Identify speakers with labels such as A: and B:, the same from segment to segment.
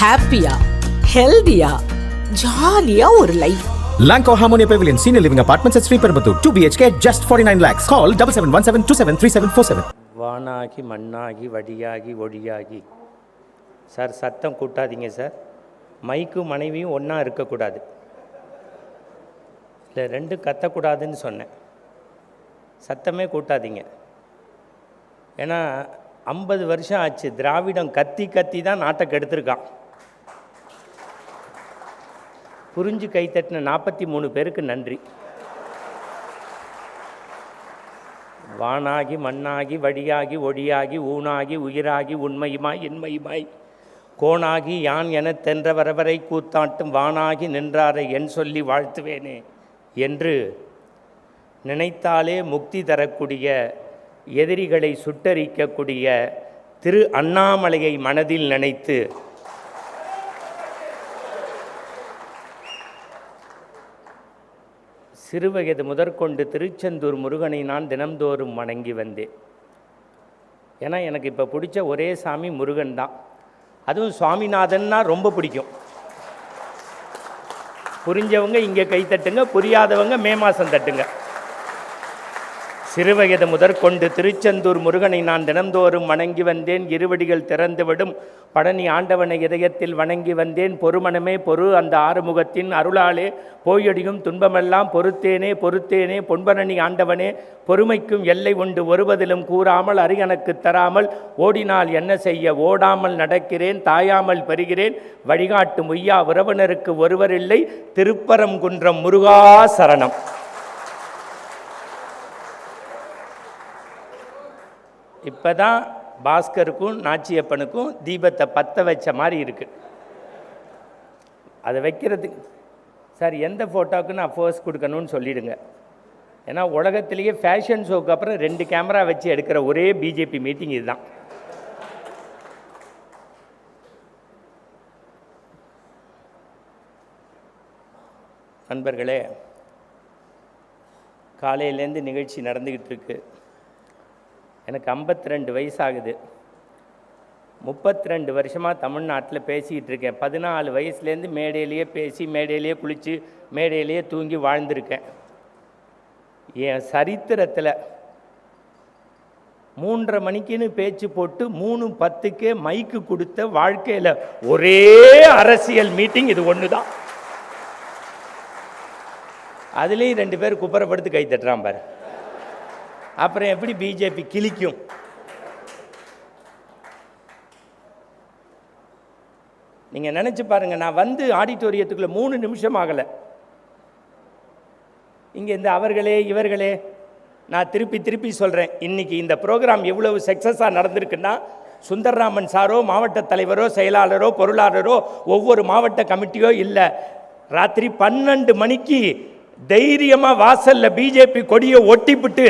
A: ஹாப்பியா, ஹெல்தியா, ஜாலியா ஒரு life.
B: Lanco Harmonia Pavilion Senior Living Apartments at Sri Perambatoor 2 BHK just 49 lakhs. Call 7717273747.
C: வானாகி மண்ணாகி வடியாகி ஒடியாகி. சார் சத்தம் கூட்டாதீங்க சார். மைக்கும் மனைவியும் ஒன்றா இருக்கக்கூடாது. இல்லை ரெண்டு கத்தக்கூடாதுன்னு சொன்னேன். சத்தமே கூட்டாதீங்க. ஏன்னா 50 வருஷம் ஆச்சு. திராவிடம் கத்தி கத்தி தான் நாட்டை கெடுத்திருக்கான். புரிஞ்சு கைத்தட்டின 43 பேருக்கு நன்றி. வானாகி மண்ணாகி வடியாகி ஒடியாகி ஊனாகி உயிராகி உண்மையுமாய் இன்மையுமாய் கோணாகி யான் என தென்ற வரவரை கூத்தாட்டும் வானாகி நின்றாரை என் சொல்லி வாழ்த்துவேனே என்று நினைத்தாலே முக்தி தரக்கூடிய, எதிரிகளை சுட்டரிக்கக்கூடிய திரு அண்ணாமலையை மனதில் நினைத்து சிறுவயது முதற்கொண்டு திருச்செந்தூர் முருகனை நான் தினம்தோறும் வணங்கி வந்தேன். ஏன்னா எனக்கு இப்போ பிடிச்ச ஒரே சாமி முருகன் தான். அதுவும் சுவாமிநாதன்னா ரொம்ப பிடிக்கும். புரிஞ்சவங்க இங்கே கை தட்டுங்க, புரியாதவங்க மே மாதம் தட்டுங்க. சிறுவயது முதற்கொண்டு திருச்செந்தூர் முருகனை நான் தினந்தோறும் வணங்கி வந்தேன். இருவடிகள் திறந்துவிடும் பழனி ஆண்டவனை இதயத்தில் வணங்கி வந்தேன். பொறுமனமே பொறு அந்த ஆறுமுகத்தின் அருளாலே போயடியும் துன்பமெல்லாம் பொறுத்தேனே பொறுத்தேனே பொன்பரணி ஆண்டவனே பொறுமைக்கும் எல்லை உண்டு ஒருவதிலும் கூறாமல் அரியணக்கு தராமல் ஓடினால் என்ன செய்ய ஓடாமல் நடக்கிறேன் தாயாமல் பெறுகிறேன் வழிகாட்டும் உய்யா உறவினருக்கு ஒருவரில்லை திருப்பரங்குன்றம் முருகா சரணம். இப்போ தான் பாஸ்கருக்கும் நாச்சியப்பனுக்கும் தீபத்தை பற்ற வச்ச மாதிரி இருக்குது. அதை வைக்கிறதுக்கு சார் எந்த ஃபோட்டோவுக்கு நான் ஃபோர்ஸ் கொடுக்கணும்னு சொல்லிவிடுங்க. ஏன்னா உலகத்திலேயே ஃபேஷன் ஷோக்கு அப்புறம் 2 கேமரா வச்சு எடுக்கிற ஒரே பிஜேபி மீட்டிங் இதுதான். நண்பர்களே, காலையிலேருந்து நிகழ்ச்சி நடந்துக்கிட்டு இருக்கு. எனக்கு 52 வயசாகுது. 32 வருஷமாக தமிழ்நாட்டில் பேசிக்கிட்டு இருக்கேன். 14 வயசுலேருந்து மேடையிலேயே பேசி மேடையிலேயே குளித்து மேடையிலேயே தூங்கி வாழ்ந்திருக்கேன். என் சரித்திரத்தில் 3:30 மணிக்குன்னு பேச்சு போட்டு 3:10க்கே மைக்கு கொடுத்த வாழ்க்கையில் ஒரே அரசியல் மீட்டிங் இது ஒன்று தான். அதுலேயும் 2 பேர் குப்புறப்படுத்து கை தட்டுறான் பாரு. அப்புறம் எப்படி பிஜேபி கிழிக்கும்? நீங்கள் நினச்சி பாருங்கள். நான் வந்து ஆடிட்டோரியத்துக்குள்ளே 3 நிமிஷம் ஆகலை. இங்கே இந்த அவர்களே இவர்களே நான் திருப்பி சொல்கிறேன். இன்றைக்கி இந்த ப்ரோக்ராம் எவ்வளவு சக்ஸஸாக நடந்திருக்குன்னா, சுந்தர்ராமன் சாரோ மாவட்ட தலைவரோ செயலாளரோ பொருளாளரோ ஒவ்வொரு மாவட்ட கமிட்டியோ இல்லை. ராத்திரி 12 மணிக்கு தைரியமாக வாசலில் பிஜேபி கொடியை ஒட்டிவிட்டு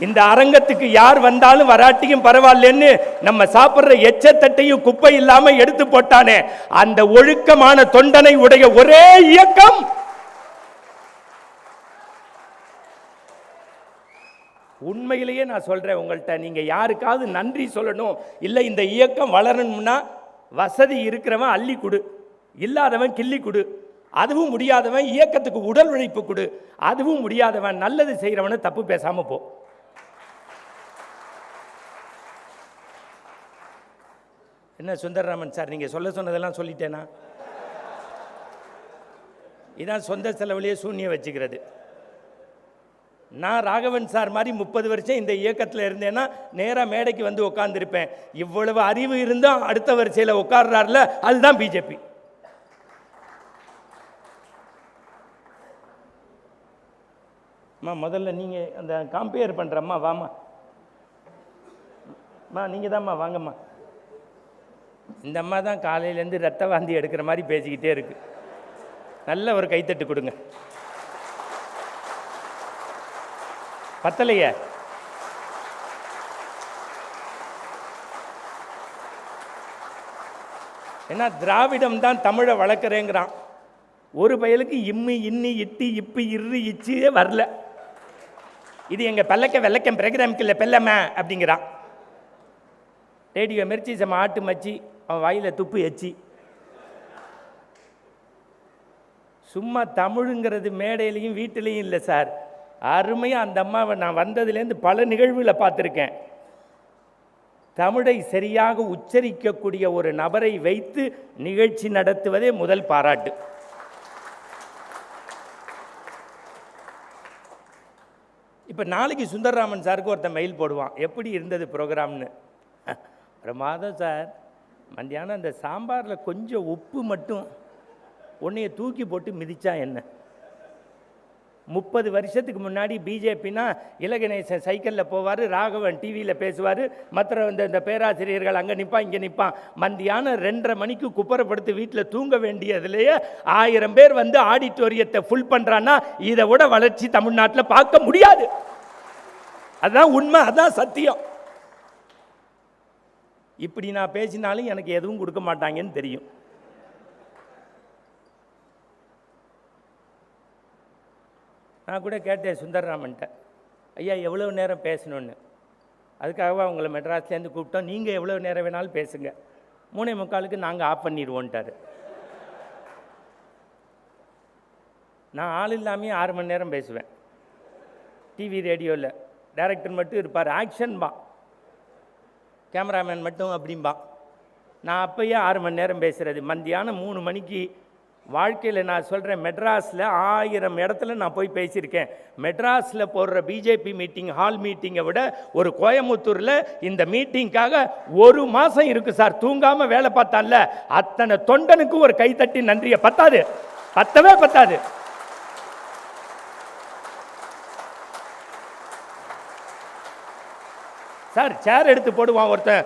C: இந்த அரங்கத்துக்கு யார் வந்தாலும் வராட்டியும் பரவாயில்லன்னு நம்ம சாப்பிட்ற எச்சத்தட்டையும் குப்பை இல்லாம எடுத்து போட்டானே அந்த ஒழுக்கமான தொண்டனை உடைய ஒரே இயக்கம் உண்மையிலேயே நான் சொல்றேன் உங்கள்கிட்ட, நீங்க யாருக்காவது நன்றி சொல்லணும், இல்லை இந்த இயக்கம் வளரணும்னா வசதி இருக்கிறவன் அள்ளி கொடு, இல்லாதவன் கிள்ளி கொடு, அதுவும் முடியாதவன் இயக்கத்துக்கு உடல் உழைப்பு கொடு, அதுவும் முடியாதவன் நல்லது செய்கிறவனை தப்பு பேசாம போ. என்ன சுந்தர்ராமன் சார், நீங்கள் சொன்னதெல்லாம் சொல்லிட்டேனா? இதான் சொந்த செலவுலேயே சூன்யம் வச்சுக்கிறது. நான் ராகவன் சார் மாதிரி 30 வருஷம் இந்த இயக்கத்தில் இருந்தேன்னா நேராக மேடைக்கு வந்து உட்காந்துருப்பேன். இவ்வளவு அறிவு இருந்தால் அடுத்த வரிசையில் உட்கார்றாருல, அதுதான் பிஜேபி. முதல்ல நீங்கள் அந்த கம்பேர் பண்ணுறம்மா வாம்மா, நீங்கள் தான்மா வாங்கம்மா. இந்த அம்மா தான் காலையிலேருந்து ரத்த வாந்தி எடுக்கிற மாதிரி பேசிக்கிட்டே இருக்கு. நல்ல ஒரு கைத்தட்டு கொடுங்க. பத்தலையே ஏன்னா திராவிடம் தான் தமிழை வளர்க்குறேங்கிறான். ஒரு பயலுக்கு இம்மி இன்னி இட்டி இப்பி இரு இச்சியே வரல. இது எங்கள் பல்லக்க வெள்ளக்கம் பிரகிராமுக்கு இல்லை பெல்லம்மா அப்படிங்கிறான். ரேடியோ மிர்ச்சி செம்ம ஆட்டு மச்சி, அவன் வாயில் துப்பு எச்சி சும்மா தமிழுங்கிறது மேடையிலையும் வீட்டிலையும் இல்லை சார். அருமையாக அந்த அம்மாவை நான் வந்ததுலேருந்து பல நிகழ்வுகளை பார்த்துருக்கேன். தமிழை சரியாக உச்சரிக்கக்கூடிய ஒரு நபரை வைத்து நிகழ்ச்சி நடத்துவதே முதல் பாராட்டு. இப்போ நாளைக்கு சுந்தரராமன் சாருக்கு ஒருத்தன் மெயில் போடுவான், எப்படி இருந்தது ப்ரோக்ராம்னு. பிரமாதம் சார், மத்தியானம் அந்த சாம்பாரில் கொஞ்சம் உப்பு மட்டும் உன்னைய தூக்கி போட்டு மிதிச்சா என்ன. 30 வருஷத்துக்கு முன்னாடி பிஜேபினா இலகணேசன் சைக்கிளில் போவார், ராகவன் டிவியில் பேசுவார், மற்ற இந்த பேராசிரியர்கள் அங்கே நிற்பான் இங்கே நிற்பான். மத்தியானம் 2:30 மணிக்கு குப்பரப்படுத்து வீட்டில் தூங்க வேண்டியதுலேயே 1000 பேர் வந்து ஆடிட்டோரியத்தை ஃபுல் பண்ணுறான்னா இதை விட வளர்ச்சி தமிழ்நாட்டில் பார்க்க முடியாது. அதுதான் உண்மை, அதுதான் சத்தியம். இப்படி நான் பேசினாலும் எனக்கு எதுவும் கொடுக்க மாட்டாங்கன்னு தெரியும். நான் கூட கேட்டேன் சுந்தரராமன்ட்ட, ஐயா எவ்வளோ நேரம் பேசணுன்னு. அதுக்காக அவங்கள மெட்ராஸ்லேருந்து கூப்பிட்டோம், நீங்கள் எவ்வளோ நேரம் வேணாலும் பேசுங்க, 3:45க்கு நாங்கள் ஆஃப் பண்ணிடுவோன்ட்டார். நான் ஆள் இல்லாமையே 6 மணி நேரம் பேசுவேன். டிவி ரேடியோவில் டைரக்டர் மட்டும் இருப்பார், ஆக்ஷன்பா, கேமராமேன் மட்டும் அப்படிம்பா. நான் அப்போயே 6 மணி நேரம் பேசுகிறது. மத்தியானம் 3 மணிக்கு வாழ்க்கையில் நான் சொல்கிறேன், மெட்ராஸில் 1000 இடத்துல நான் போய் பேசியிருக்கேன். மெட்ராஸில் போடுற பிஜேபி மீட்டிங் ஹால் மீட்டிங்கை விட ஒரு கோயம்புத்தூரில் இந்த மீட்டிங்காக 1 மாதம் இருக்குது சார், தூங்காமல் வேலை பார்த்தால அத்தனை தொண்டனுக்கும் ஒரு கைத்தட்டி நன்றியை பத்தாது, பத்தவே பத்தாது. சார் சேர் எடுத்து போடுவான் ஒருத்தன்,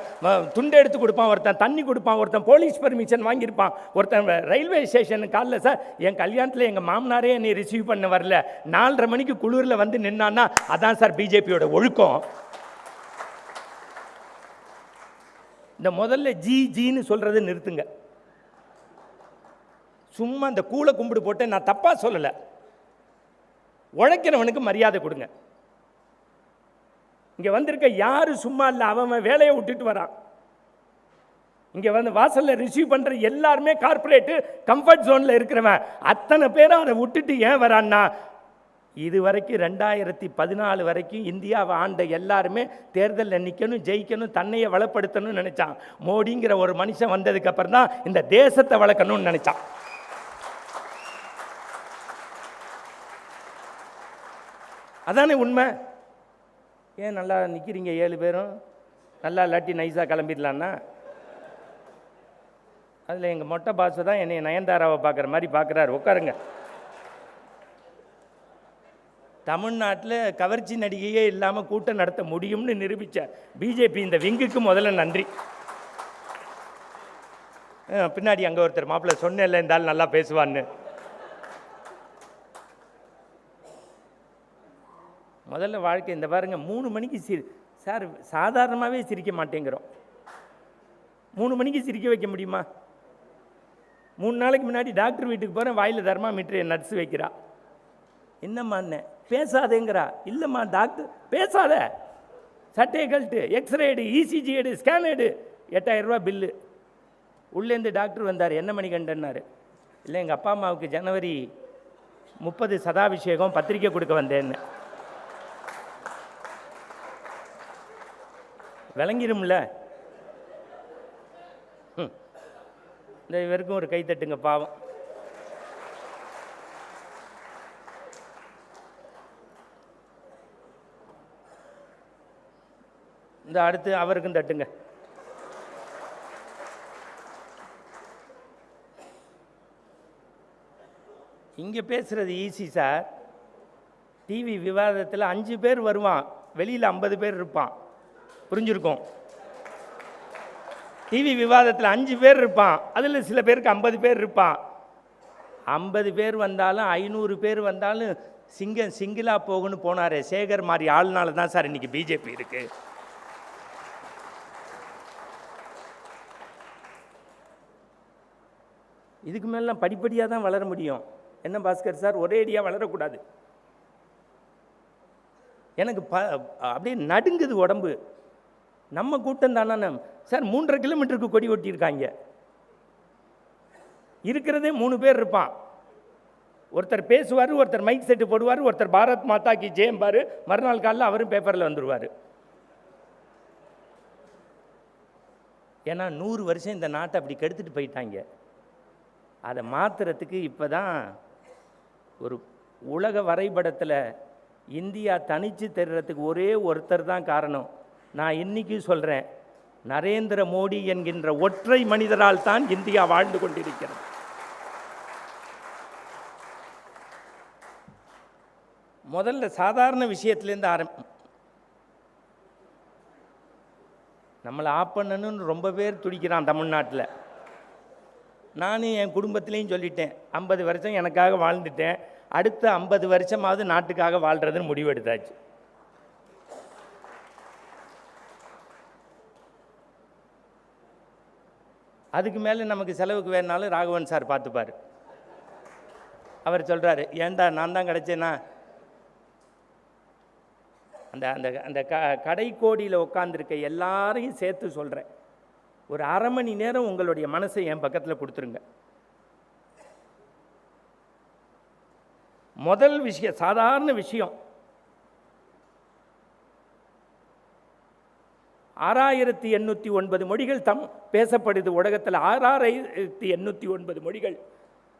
C: துண்டை எடுத்து கொடுப்பான் ஒருத்தன், தண்ணி கொடுப்பான் ஒருத்தன், போலீஸ் பெர்மிஷன் வாங்கியிருப்பான் ஒருத்தன். ரயில்வே ஸ்டேஷனுக்கு காலில் சார் என் கல்யாணத்தில் எங்கள் மாமனாரே என்னை ரிசீவ் பண்ண வரல, 4:30 மணிக்கு குளிரில் வந்து நின்னான்னா அதான் சார் பிஜேபியோட ஒழுக்கம். இந்த முதல்ல ஜின்னு சொல்கிறத நிறுத்துங்க. சும்மா இந்த கூளை கும்பிடு போட்டு நான் தப்பாக சொல்லலை, உழைக்கிறவனுக்கு மரியாதை கொடுங்க. இங்கே வந்திருக்க யாரு சும்மா இல்லை, அவன் வேலையை விட்டுட்டு வரான். இங்கே வந்து வாசலில் ரிசீவ் பண்ணுற எல்லாருமே கார்பரேட்டு கம்ஃபர்ட் ஜோனில் இருக்கிறவன். அத்தனை பேரும் அதை விட்டுட்டு ஏன் வரான்னா, இது வரைக்கும் 2014 வரைக்கும் இந்தியாவை ஆண்ட எல்லாருமே தேர்தலில் நிற்கணும், ஜெயிக்கணும், தன்னையை வளப்படுத்தணும்னு நினச்சான். மோடிங்கிற ஒரு மனுஷன் வந்ததுக்கப்புறம் தான் இந்த தேசத்தை வளர்க்கணும்னு நினச்சான். அதானே உண்மை. ஏன் நல்லா நிற்கிறீங்க 7 பேரும், நல்லா இல்லாட்டி நைஸாக கிளம்பிடலான்னா? அதில் எங்கள் மொட்டை பாசை தான் என்னை நயன்தாராவை பார்க்குற மாதிரி பார்க்குறாரு. உட்காருங்க. தமிழ்நாட்டில் கவர்ச்சி நடிகையே இல்லாமல் கூட்டம் நடத்த முடியும்னு நிரூபித்த பிஜேபி இந்த விங்குக்கு முதல்ல நன்றி. பின்னாடி அங்கே ஒருத்தர் மாப்பிள்ளை சொன்னேன்ல இந்த ஆள் நல்லா பேசுவான்னு. முதல்ல வாழ்க்கை இந்த பாருங்க, 3 மணிக்கு சார் சாதாரணமாகவே சிரிக்க மாட்டேங்கிறோம். 3 மணிக்கு சிரிக்க வைக்க முடியுமா? 3 நாளைக்கு முன்னாடி டாக்டர் வீட்டுக்கு போகிறேன், வாயில் தெர்மாமீட்டர் என் நர்ஸ் வைக்கிறா. என்னம்மா என்ன பேசாதேங்கிறா. இல்லைம்மா டாக்டர் பேசாத, சட்டையை கழட்டு, எக்ஸ்ரே எடு, இசிஜி எடு, ஸ்கேன் எடு. 8000 ரூபா பில்லு. உள்ளேருந்து டாக்டர் வந்தார், என்ன மணி கண்டன்னாரு. இல்லை எங்கள் அப்பா அம்மாவுக்கு ஜனவரி 30 சதாபிஷேகம், பத்திரிக்கை கொடுக்க வந்தேன்னு. விளங்கிடும்ல. இந்த இவருக்கும் ஒரு கை தட்டுங்க பாவம். இந்த அடுத்து அவருக்கும் தட்டுங்க. இங்கே பேசுகிறது ஈஸி சார். டிவி விவாதத்தில் 5 பேர் வருவான், வெளியில் 50 பேர் இருப்பான். புரிஞ்சிருக்கும். டிவி விவாதத்தில் 5 பேர் இருப்பான், அதில் சில பேருக்கு 50 பேர் இருப்பான். 50 பேர் வந்தாலும் 500 பேர் வந்தாலும் சிங்கிளாக போகணும்னு போனாரே சேகர் மாதிரி ஆளுனால தான் சார் இன்னைக்கு பிஜேபி இருக்கு. இதுக்கு மேலாம் படிப்படியாக தான் வளர முடியும். என்ன பாஸ்கர் சார், ஒரே அடியாக வளரக்கூடாது. எனக்கு அப்படியே நடுங்குது உடம்பு. நம்ம கூட்டம் தானே சார். 3.5 கிலோமீட்டருக்கு கொடி ஒட்டியிருக்காங்க. இருக்கிறதே 3 பேர் இருப்பான். ஒருத்தர் பேசுவார், ஒருத்தர் மைக் செட்டு போடுவார், ஒருத்தர் பாரத் மாதா கி ஜெயம்பார், மறுநாள் காலையில் அவரும் பேப்பரில் வந்துடுவார். ஏன்னா 100 வருஷம் இந்த நாட்டை அப்படி கெடுத்துட்டு போயிட்டாங்க. அதை மாற்றுறதுக்கு இப்போ தான் ஒரு உலக வரைபடத்தில் இந்தியா தனித்து தெரிகிறதுக்கு ஒரே ஒருத்தர் தான் காரணம். நான் இன்றைக்கும் சொல்கிறேன், நரேந்திர மோடி என்கின்ற ஒற்றை மனிதரால் தான் இந்தியா வாழ்ந்து கொண்டிருக்கிறது. முதல்ல சாதாரண விஷயத்துலேருந்து நம்மளை ஆப் பண்ணணும்னு ரொம்ப பேர் துடிக்கிறான் தமிழ்நாட்டில். நானும் என் குடும்பத்திலையும் சொல்லிட்டேன், 50 வருஷம் எனக்காக வாழ்ந்துட்டேன், அடுத்த 50 வருஷமாவது நாட்டுக்காக வாழ்கிறதுன்னு முடிவெடுத்தாச்சு. அதுக்கு மேலே நமக்கு செலவுக்கு வேணுனாலும் ராகவன் சார் பார்த்துப்பார். அவர் சொல்கிறாரு, ஏண்டா நான் தான் கிடச்சேன்னா அந்த அந்த அந்த கடைக்கோடியில் உட்காந்துருக்க எல்லாரையும் சேர்த்து சொல்கிறேன், ஒரு அரை மணி நேரம் உங்களுடைய மனசை என் பக்கத்தில் கொடுத்துருங்க. முதல் விஷயம், சாதாரண விஷயம், 6809 மொழிகள் பேசப்படுது உலகத்தில். 6809 மொழிகள்,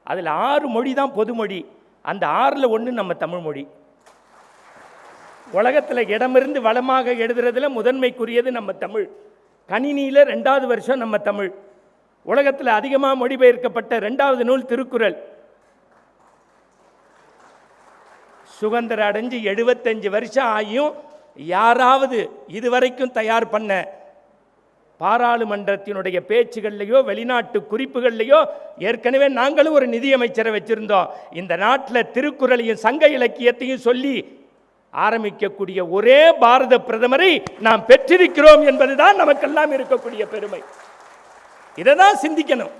C: அதில் 6 மொழி தான் பொதுமொழி. அந்த 6ல் 1 நம்ம தமிழ் மொழி. உலகத்தில் இடமிருந்து வளமாக எழுதுறதுல முதன்மைக்குரியது நம்ம தமிழ். கணினியில் 2வது வருஷம் நம்ம தமிழ். உலகத்தில் அதிகமாக மொழிபெயர்க்கப்பட்ட 2வது நூல் திருக்குறள். சுதந்திரம் அடைஞ்சு 75 வருஷம் ஆகியும் யாராவது இதுவரைக்கும் தயார் பண்ண பாராளுமன்றத்தினுடைய பேச்சுகள்லையோ வெளிநாட்டு குறிப்புகள்லையோ, ஏற்கனவே நாங்களும் ஒரு நிதியமைச்சரை வச்சிருந்தோம், இந்த நாட்டில் திருக்குறளையும் சங்க இலக்கியத்தையும் சொல்லி ஆரம்பிக்கக்கூடிய ஒரே பாரத பிரதமரை நாம் பெற்றிருக்கிறோம் என்பதுதான் நமக்கெல்லாம் இருக்கக்கூடிய பெருமை. இதை தான் சிந்திக்கணும்.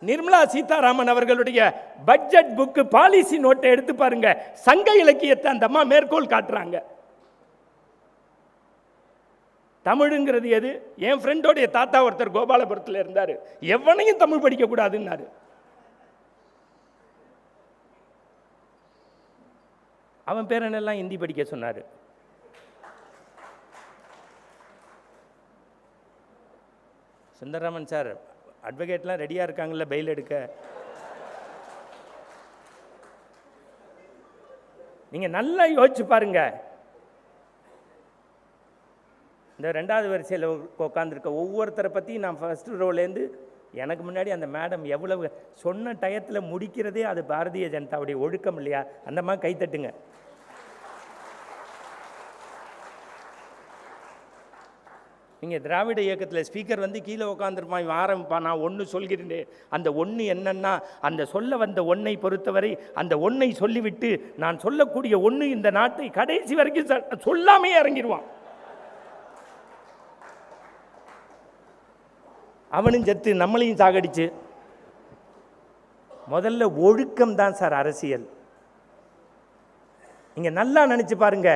C: நிர்மலா சீதாராமன் அவர்களுடைய பட்ஜெட் புக்கு பாலிசி நோட்டை எடுத்து பாருங்க, சங்க இலக்கியத்தை அந்த அம்மா மேற்கோள் காட்டுறாங்க. தமிழுங்கிறது எது? என் ஃப்ரெண்டோடைய தாத்தா ஒருத்தர் கோபாலபுரத்தில் இருந்தார், எவனையும் தமிழ் படிக்கக்கூடாதுன்னாரு. அவன் பேரனெல்லாம் ஹிந்தி படிக்க சொன்னார். சுந்தரராமன் சார், அட்வொகேட்லாம் ரெடியாக இருக்காங்கல்ல பெயில் எடுக்க? நீங்கள் நல்லா யோசிச்சு பாருங்க. இந்த 2வது வரிசையில் உட்காந்துருக்க ஒவ்வொருத்தரை பற்றி நான் ஃபஸ்ட்டு ரோலேருந்து எனக்கு முன்னாடி அந்த மேடம் எவ்வளவு சொன்ன டயத்தில் முடிக்கிறதே அது பாரதிய ஜனதாவுடைய ஒழுக்கம் இல்லையா? அந்த மாதிரி கைத்தட்டுங்க. நீங்கள் திராவிட இயக்கத்தில் ஸ்பீக்கர் வந்து கீழே உட்காந்துருப்பான், ஆரம்பிப்பான், நான் ஒன்று சொல்கிறேன். அந்த ஒன்று என்னன்னா, அந்த சொல்ல வந்த ஒன்றை பொறுத்தவரை அந்த ஒன்றை சொல்லிவிட்டு நான் சொல்லக்கூடிய ஒன்று இந்த நாட்டை கடைசி வரைக்கும் சொல்லாமே இறங்கிடுவான். அவனும் செத்து நம்மளையும் சாகடிச்சு. முதல்ல ஒழுக்கம் தான் சார் அரசியல். நீங்க நல்லா நினைச்சு பாருங்க.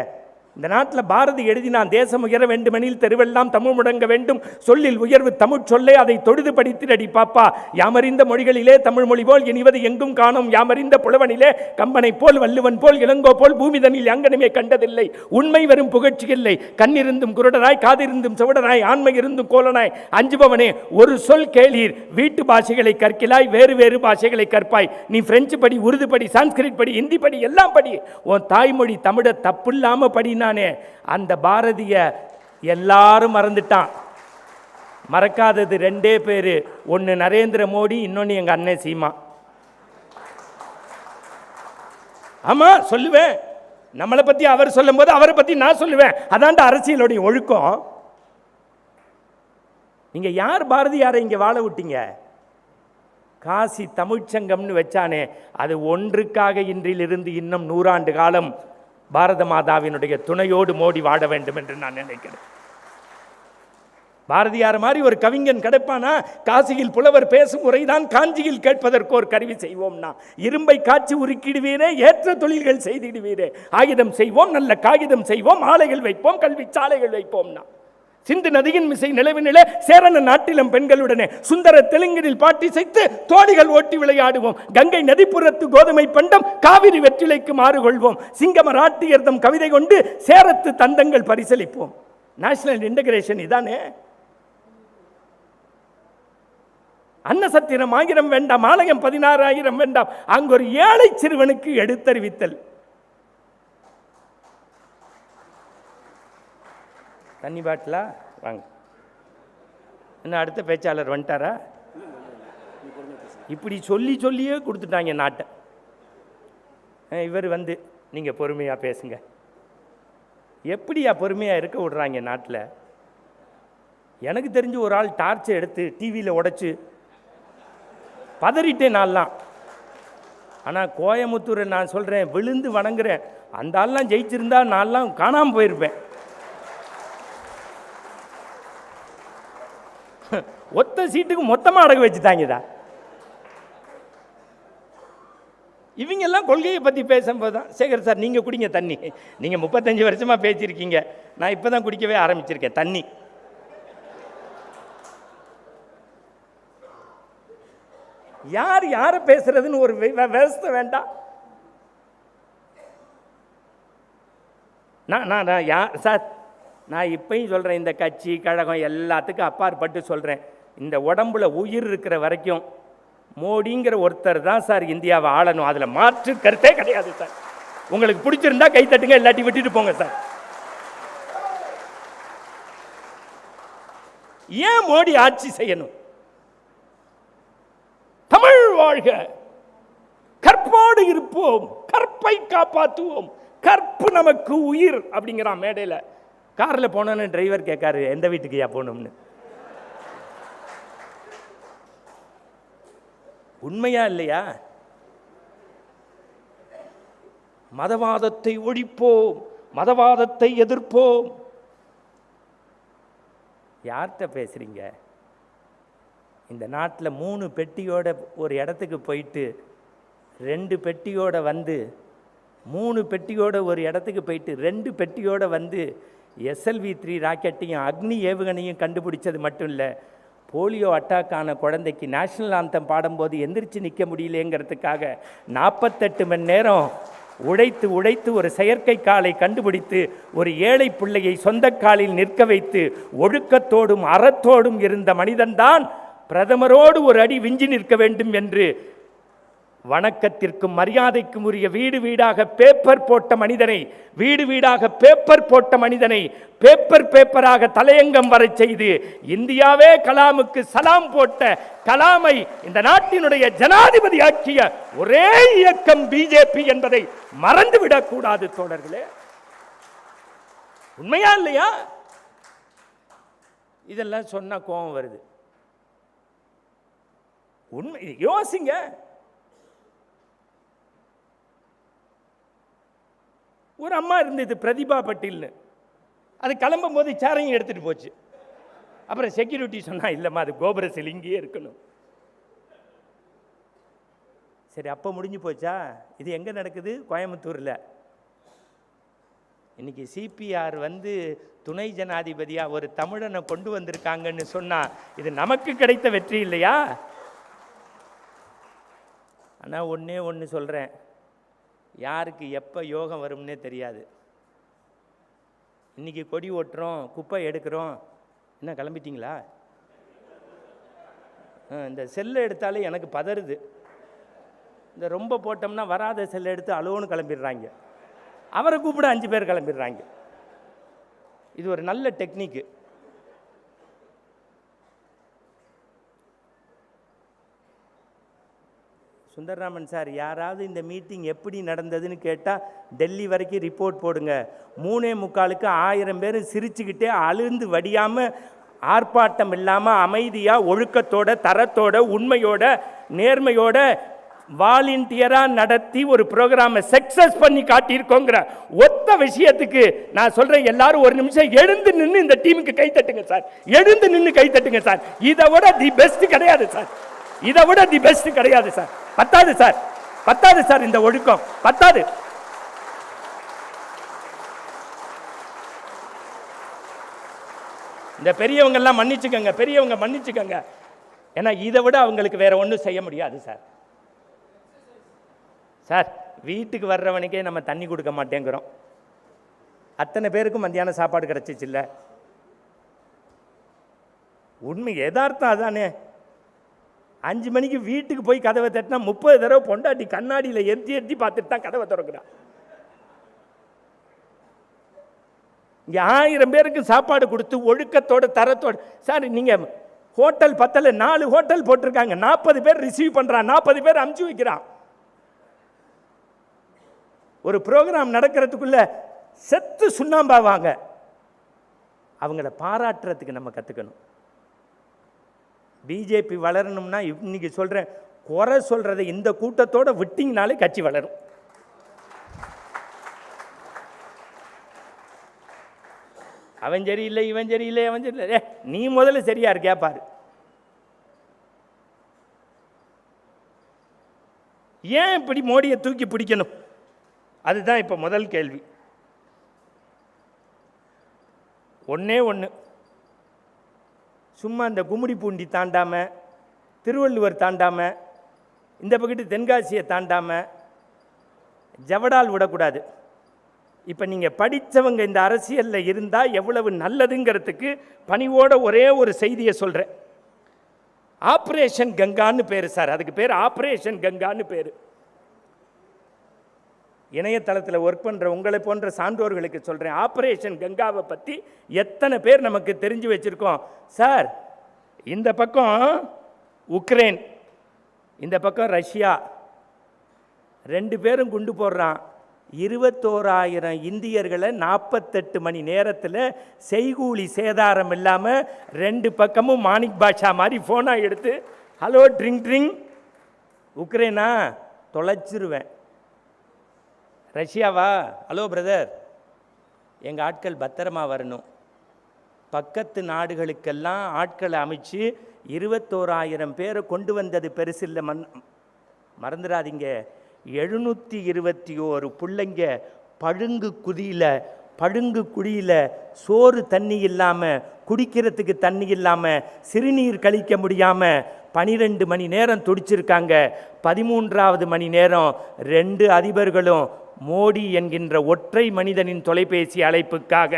C: இந்த நாட்டில் பாரதி எழுதினான், தேசம் உயர வேண்டுமெனில் தெருவெல்லாம் தமிழ் முழங்க வேண்டும், சொல்லில் உயர்வு தமிழ் சொல்லே, அதை தொழுது படித்திரடி பாப்பா, யாமறிந்த மொழிகளிலே தமிழ் மொழி போல் இனிவது எங்கும் காணும், யாமறிந்த புலவனிலே கம்பனை போல் வள்ளுவன் போல் இளங்கோ போல் பூமிதனில் அங்கனமே கண்டதில்லை, உண்மை வரும் புகழ்ச்சி இல்லை, கண்ணிருந்தும் குருடராய் காதிருந்தும் செவடராய் ஆண்மை இருந்தும் கோலனாய் அஞ்சுபவனே, ஒரு சொல் கேளீர், வீட்டு பாஷைகளை கற்கிலாய், வேறு வேறு பாஷைகளை கற்பாய், நீ பிரெஞ்சு படி, உருது படி, சான்ஸ்கிரிட் படி, ஹிந்தி படி, எல்லாம் படி, உன் தாய்மொழி தமிழை தப்பில்லாம படினா. அந்த பாரதிய எல்லாரும் மறந்துட்டான். மறக்காதது 2 பேரு, ஒன்னு நரேந்திர மோடி, இன்னொன்னு எங்க அண்ணன் சீமா. ஆமா சொல்லுவேன், நம்மளை பத்தி அவர் சொல்லும் போது அவரை பத்தி நான் சொல்லுவேன். அதான்டா அரசியலுடைய ஒழுக்கம். நீங்க யார் பாரதியாரை இங்க வாழ விட்டீங்க? காசி தமிழ்ச்சங்கம்னு வச்சானே, அது ஒன்றுக்காக இன்றிலிருந்து இன்னும் 100 ஆண்டு காலம் பாரத மாதாவினுடைய துணையோடு மோடி வாழ வேண்டும் என்று நான் நினைக்கிறேன். பாரதியார் மாதிரி ஒரு கவிஞன் கிடைப்பானா? காசியில் புலவர் பேசும் உரைதான் காஞ்சியில் கேட்பதற்கு ஒரு கருவி செய்வோம்னா, இரும்பை காட்சி உருக்கிடுவீரே, ஏற்ற தொழில்கள் செய்திடுவீரே, ஆயுதம் செய்வோம், நல்ல காகிதம் செய்வோம், ஆலைகள் வைப்போம், கல்வி சாலைகள் வைப்போம்னா, சிந்து நதியின் மிசை நிலவினிலே சேரன நாட்டிலம் பெண்களுடனே சுந்தர தெலுங்கினில் பாட்டி செய்து தோழிகள் ஓட்டி விளையாடுவோம். கங்கை நதிப்புறத்து கோதுமை பண்டம் காவிரி வெற்றிலைக்கு மாறுகொள்வோம். சிங்கம ராட்டியர்தம் கவிதை கொண்டு சேரத்து தந்தங்கள் பரிசளிப்போம். நேஷனல் இன்டகிரேஷன் இதானே. அன்னசத்திரம் 1000 வேண்டாம், ஆலயம் 16,000 வேண்டாம், அங்கு ஒரு ஏழை சிறுவனுக்கு எடுத்தறிவித்தல். தண்ணி பாட்டிலா வாங்க. இன்னும் அடுத்த பேச்சாளர் வந்துட்டாரா? இப்படி சொல்லி சொல்லியே கொடுத்துட்டாங்க நாட்டை. இவர் வந்து நீங்கள் பொறுமையாக பேசுங்க. எப்படியா பொறுமையாக இருக்க விடுறாங்க நாட்டில்? எனக்கு தெரிஞ்சு ஒரு ஆள் டார்ச்சை எடுத்து டிவியில் உடைச்சு பதறிட்டேன் நான்லாம். ஆனால் கோயமுத்தூரை நான் சொல்கிறேன், விழுந்து வணங்குறேன். அந்த ஆள்லாம் ஜெயிச்சிருந்தா நான்லாம் காணாமல் போயிருப்பேன். ஒத்த சீட்டுக்கு மொத்தமாக அடகு வச்சுட்டாங்கதா. இவங்க எல்லாம் கொள்கையை பற்றி பேசும்போது தான், சேகர் சார் நீங்கள் குடிங்க தண்ணி. நீங்கள் 35 வருஷமாக பேசியிருக்கீங்க, நான் இப்போ தான் குடிக்கவே ஆரம்பிச்சிருக்கேன் தண்ணி. யார் யாரை பேசுறதுன்னு ஒரு விவசாய வேண்டாம். நான் சார், நான் இப்பயும் சொல்கிறேன், இந்த கட்சி கழகம் எல்லாத்துக்கும் அப்பாற்பட்டு சொல்கிறேன், இந்த உடம்புல உயிர் இருக்கிற வரைக்கும் மோடிங்கிற ஒருத்தர் தான் சார் இந்தியாவை ஆளணும். அதில் மாற்று கருத்தே கிடையாது சார். உங்களுக்கு பிடிச்சிருந்தா கை தட்டுங்க, இல்லாட்டி விட்டுட்டு போங்க சார். ஏன் மோடி ஆட்சி செய்யணும்? தமிழ் வாழ்க, கற்போடு இருப்போம், கற்பை காப்பாற்றுவோம், கற்பு நமக்கு உயிர் அப்படிங்கிறான் மேடையில். காரில் போனோன்னு டிரைவர் கேட்காரு, எந்த வீட்டுக்கு ஏன் போகணும்னு. உண்மையா இல்லையா? மதவாதத்தை ஒழிப்போம், மதவாதத்தை எதிர்ப்போம். யார்கிட்ட பேசுறீங்க? இந்த நாட்டில் 3 பெட்டியோட ஒரு இடத்துக்கு போயிட்டு 2 பெட்டியோட வந்து 3 பெட்டியோட ஒரு இடத்துக்கு போயிட்டு 2 பெட்டியோட வந்து SLV-3 ராக்கெட்டையும் அக்னி ஏவுகணையும் கண்டுபிடிச்சது மட்டும் இல்லை, போலியோ அட்டாக் ஆன குழந்தைக்கு நேஷனல் ஆந்தம் பாடும்போது எந்திரிச்சு நிற்க முடியலேங்கிறதுக்காக 48 மணி நேரம் உழைத்து ஒரு செயற்கை காலை கண்டுபிடித்து ஒரு ஏழை பிள்ளையை சொந்த காலில் நிற்க வைத்து ஒழுக்கத்தோடும் அறத்தோடும் இருந்த மனிதன்தான் பிரதமரோடு ஒரு அடி விஞ்சி நிற்க வேண்டும் என்று வணக்கத்திற்கும் மரியாதைக்கும் உரிய வீடு வீடாக பேப்பர் போட்ட மனிதனை, வீடு வீடாக பேப்பர் போட்ட மனிதனை பேப்பராக தலையங்கம் வர செய்து இந்தியாவே கலாமுக்கு சலாம் போட்ட கலாமை இந்த நாட்டினுடைய ஜனாதிபதி ஆக்கிய ஒரே இயக்கம் பிஜேபி என்பதை மறந்துவிடக் கூடாது தோழர்களே. உண்மையா இல்லையா? இதெல்லாம் சொன்னா கோபம் வருது. உண்மை யோசிங்க. ஒரு அம்மா இருந்தது பிரதிபா பட்டீல்னு, அது கிளம்பும் போது சேரையும் எடுத்துட்டு போச்சு. அப்புறம் செக்யூரிட்டி சொன்னா, இல்லைம்மா அது கோபுரத்தில் இங்கேயே இருக்கணும். சரி, அப்போ முடிஞ்சு போச்சா? இது எங்கே நடக்குது? கோயம்புத்தூரில். இன்னைக்கு CPR வந்து துணை ஜனாதிபதியாக ஒரு தமிழனை கொண்டு வந்திருக்காங்கன்னு சொன்னால் இது நமக்கு கிடைத்த வெற்றி இல்லையா? ஆனால் ஒன்று சொல்கிறேன், யாருக்கு எப்போ யோகம் வரும்னே தெரியாது. இன்றைக்கி கொடி ஓட்டுறோம், குப்பை எடுக்கிறோம், என்ன கிளம்பிட்டீங்களா? இந்த செல்லை எடுத்தாலே எனக்கு பதறுது. இந்த ரொம்ப போட்டோம்னா வராத செல்லை எடுத்து அலோன்னு கிளம்பிடுறாங்க. அவரை கூப்பிட 5 பேர் கிளம்பிடுறாங்க. இது ஒரு நல்ல டெக்னிக்கு. சுந்தர்ராமன் சார், யாராவது இந்த மீட்டிங் எப்படி நடந்ததுன்னு கேட்டால் டெல்லி வரைக்கும் ரிப்போர்ட் போடுங்க. 3:45க்கு 1000 பேர் சிரிச்சுக்கிட்டே அழுந்து வடியாமல் ஆர்ப்பாட்டம் இல்லாமல் அமைதியாக ஒழுக்கத்தோட தரத்தோட உண்மையோட நேர்மையோட வாலண்டியராக நடத்தி ஒரு ப்ரோக்ராமை சக்ஸஸ் பண்ணி காட்டியிருக்கோங்கிற ஒத்த விஷயத்துக்கு நான் சொல்கிறேன், எல்லாரும் ஒரு நிமிஷம் எழுந்து நின்று இந்த டீமுக்கு கை தட்டுங்க சார். எழுந்து நின்று கை தட்டுங்க சார். இதை விட தி பெஸ்ட் கிடையாது சார். இதை விட தி பெஸ்ட் கிடையாது சார். பத்தாது சார், பத்தாது சார், இந்த ஒழுக்கம் பத்தாது. இந்த பெரியவங்கெல்லாம் மன்னிச்சுக்கங்க, பெரியவங்க மன்னிச்சுக்கங்க. ஏன்னா இதை விட அவங்களுக்கு வேற ஒன்றும் செய்ய முடியாது சார். சார் வீட்டுக்கு வர்றவனுக்கே நம்ம தண்ணி கொடுக்க மாட்டேங்கிறோம். அத்தனை பேருக்கும் மத்தியானம் சாப்பாடு கிடச்சிச்சு இல்லை? உண்மை யதார்த்தம் அதானே. 5 மணிக்கு வீட்டுக்கு போய் கதவை தட்டினா 30 தடவை பொண்டாட்டி கண்ணாடியில் எத்தி பார்த்துட்டு தான் கதவை திறக்கிறான். இங்கே 1000 பேருக்கு சாப்பாடு கொடுத்து ஒழுக்கத்தோட தரத்தோட. சார் நீங்கள் ஹோட்டல் பத்தல 4 ஹோட்டல் போட்டிருக்காங்க, 40 பேர் ரிசீவ் பண்ணுறான், 40 பேர் அமுச்சு வைக்கிறான். ஒரு ப்ரோக்ராம் நடக்கிறதுக்குள்ள செத்து சுண்ணாம்பாவாங்க. அவங்கள பாராட்டுறதுக்கு நம்ம கற்றுக்கணும். பிஜேபி வளரணும்னா இன்னைக்கு சொல்கிறேன், குறை சொல்கிறத இந்த கூட்டத்தோட விட்டிங்கனாலே கட்சி வளரும். அவன் சரியில்லை, இவன் சரியில்லை, அவன் சரியில்லை. நீ முதல்ல சரியா இருக்கியா பாரு. ஏன் இப்படி மோடியை தூக்கி பிடிக்கணும்? அதுதான் இப்போ முதல் கேள்வி. ஒன்னே ஒன்று, சும்மா இந்த கும்மிடி பூண்டி தாண்டாமல், திருவள்ளுவர் தாண்டாமல், இந்த பக்கத்து தென்காசியை தாண்டாமல் ஜவடால் விடக்கூடாது. இப்போ நீங்கள் படித்தவங்க இந்த அரசியலில் இருந்தால் எவ்வளவு நல்லதுங்கிறதுக்கு பணிவோட ஒரே ஒரு செய்தியை சொல்கிறேன். ஆப்ரேஷன் கங்கான்னு பேர் சார், அதுக்கு பேர் ஆப்ரேஷன் கங்கான்னு பேர். இணையதளத்தில் ஒர்க் பண்ணுற உங்களை போன்ற சான்றோர்களுக்கு சொல்கிறேன், ஆப்ரேஷன் கங்காவை பற்றி எத்தனை பேர் நமக்கு தெரிஞ்சு வச்சுருக்கோம் சார்? இந்த பக்கம் உக்ரைன், இந்த பக்கம் ரஷ்யா, 2 பேரும் குண்டு போடுறான். 21,000 இந்தியர்களை 48 மணி நேரத்தில் செய்கூலி சேதாரம் இல்லாமல் 2 பக்கமும் மாணிக் பாஷா மாதிரி ஃபோனாக எடுத்து ஹலோ ட்ரிங் ட்ரிங், உக்ரைனா தொலைச்சிருவேன். ரஷ்யாவா ஹலோ பிரதர், எங்கள் ஆட்கள் பத்திரமா வரணும். பக்கத்து நாடுகளுக்கெல்லாம் ஆட்களை அமைச்சு 21,000 பேரை கொண்டு வந்தது பெருசு இல்லை. மறந்துடாதீங்க, 721 பிள்ளைங்க பழுங்கு குடியில் சோறு தண்ணி இல்லாமல், குடிக்கிறதுக்கு தண்ணி இல்லாமல், சிறுநீர் கழிக்க முடியாமல் 12 மணி நேரம் துடிச்சிருக்காங்க. 13வது மணி நேரம் 2 அதிபர்களும் மோடி என்கின்ற ஒற்றை மனிதனின் தொலைபேசி அழைப்புக்காக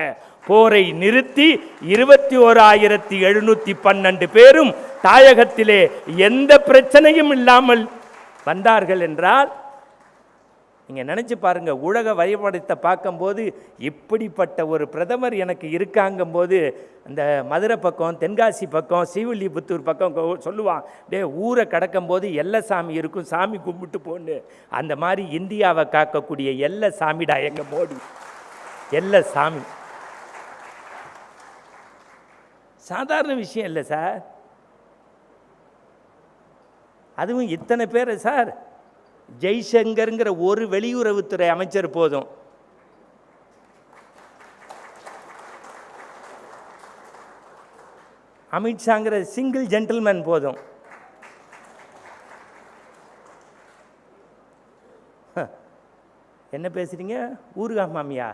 C: போரை நிறுத்தி 21,712 பேரும் தாயகத்திலே எந்த பிரச்சனையும் இல்லாமல் வந்தார்கள் என்றால் நீங்கள் நினச்சி பாருங்கள். உலக வரைபடத்தை பார்க்கும்போது இப்படிப்பட்ட ஒரு பிரதமர் எனக்கு இருக்காங்கும்போது, அந்த மதுரை பக்கம், தென்காசி பக்கம், ஸ்ரீவில்லிபுத்தூர் பக்கம் சொல்லுவான், டே ஊரை கடக்கும்போது எல்லை சாமி இருக்கும், சாமி கும்பிட்டு போன்னு. அந்த மாதிரி இந்தியாவை காக்கக்கூடிய எல்லை சாமிடா எங்க மோடி. எல்லை சாமி சாதாரண விஷயம் இல்லை சார். அதுவும் இத்தனை பேர் சார். ஜெய்சங்கருங்கிற ஒரு வெளியுறவுத்துறை அமைச்சர் போதும். அமித்ஷாங்கிற சிங்கிள் ஜென்டில்மேன் போதும். என்ன பேசுறீங்க ஊருகா மாமியா?